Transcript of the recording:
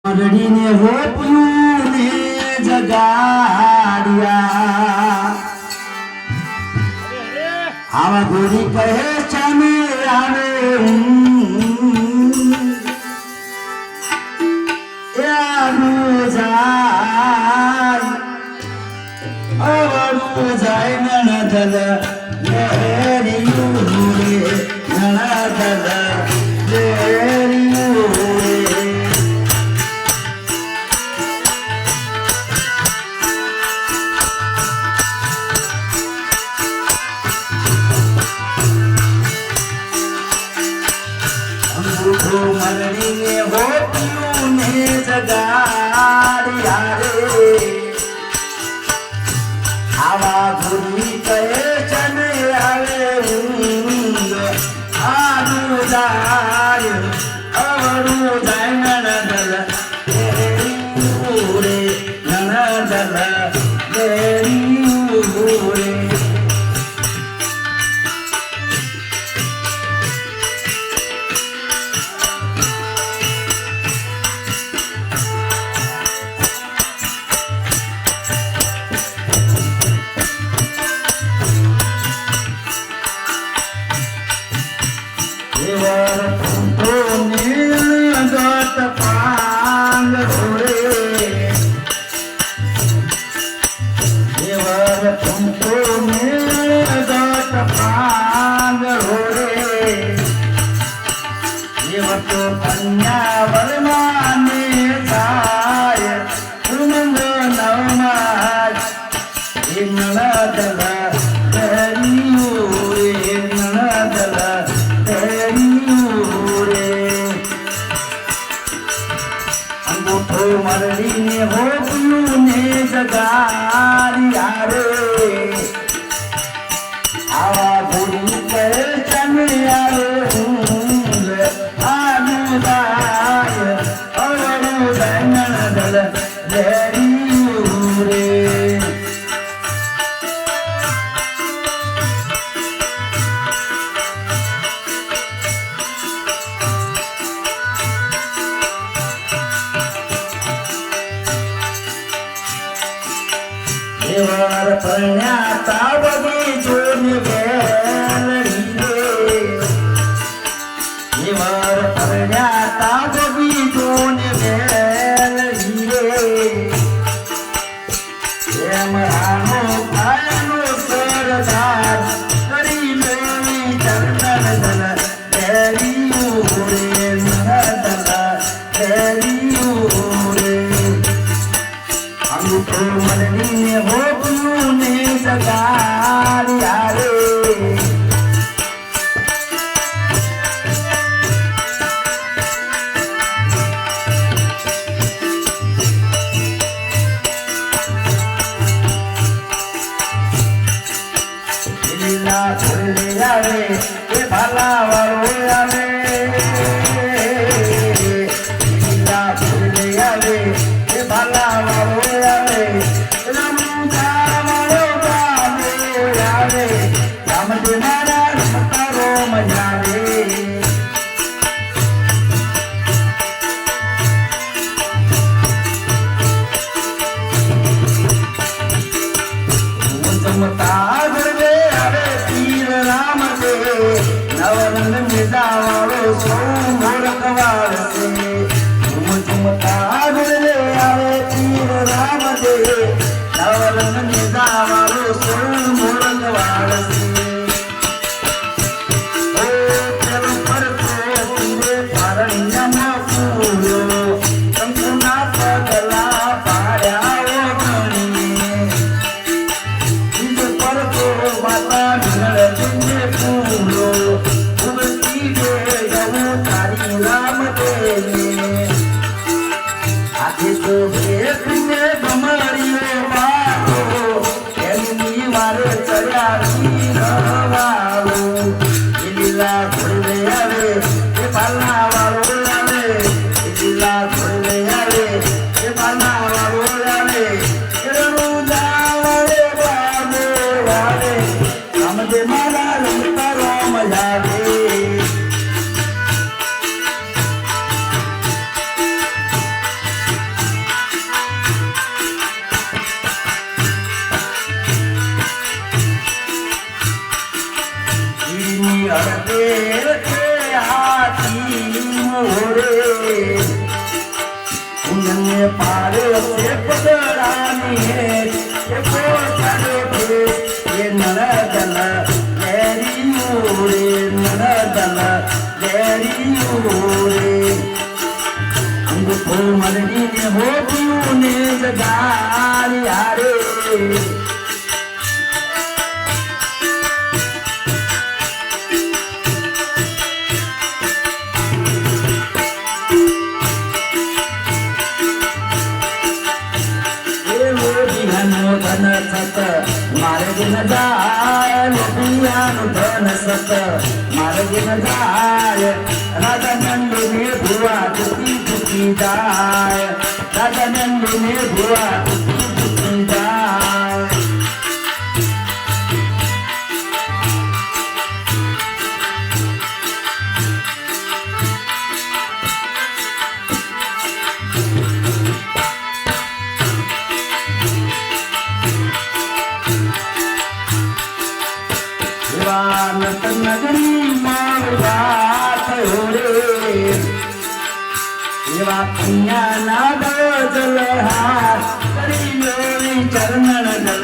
રડીને હોપ્યું ને જગાડ્યા આવા ગોરી કહે ચામે આવે જાય નણદલ લેરિયું રે નણદલ લેરિયું મરડીને હોપ્યું ને જગાડ્યા રે આવા ગુરી કહે ચને આવે આનું જાય અવરું જાય નણદલ લેરિયું રે નણદલ લેરિયું રે મરડીને હોપ્યું ને જગાડ્યા રે આવા ગુરુ કહે ચને આવે આનું જાય અવરું જાય નણદલ લેરિયું રે દેવર પરણ્યા બગીચો ને વેલડી રે દેવર પરણ્યા બગીચો ને વેલડી રે એમ રાનો કાયનો સરદાર કરી લેવી ચંદન લેરિયું રે નણદલ લેરિયું રે અંગૂઠો મરડીને હોપ્યું ને જગાડ્યા રે લીલા છોડે આવે એ ભાલા વાળો આવે લીલા છોડે આવે એ ભાલા વાળો આવે રમતા વાળો આવે રામદે મારા રમતારો મજા રે ચમતા ગરબે આવે પીર રામ દે નવરંગ મેદા વાળો સૌ મોરખવાળ છે ચમતા ગરબે આવે પીર રામ દે નવરંગ મેદા વાળો સૌ મોરખવાળ છે ઓ પેલો પરતો તુરે પારણ્યમાં પૂર્યો શંકુના પગલા પાડ્યા માતા નળને પૂરો ઉગતી દે ગૌ તારી રામ દેને આજે તો ભેખને ભમરીઓ બાળો એમની વારે ચડ્યા આવ્યો છે પગડાની હેઠ એ પોતાનો ભેટ એ નળદલ લેરીયું રે નળદલ લેરીયું રે અંગૂઠો મરડીને હોપ્યું ને જગાડી હારે ધન સત મારે દિન જાય લોભિયાનું ધન સત મારે દિન જાય રાજા નંદુ ને ભુવા ચૂકી ચૂકી જાય રાજા નંદુ ને ભુવા ચૂકી ચૂકી જાય નગરી મારવા થયો રે એવા કન્યા ના જલ હાથ કરી ચરણ જલ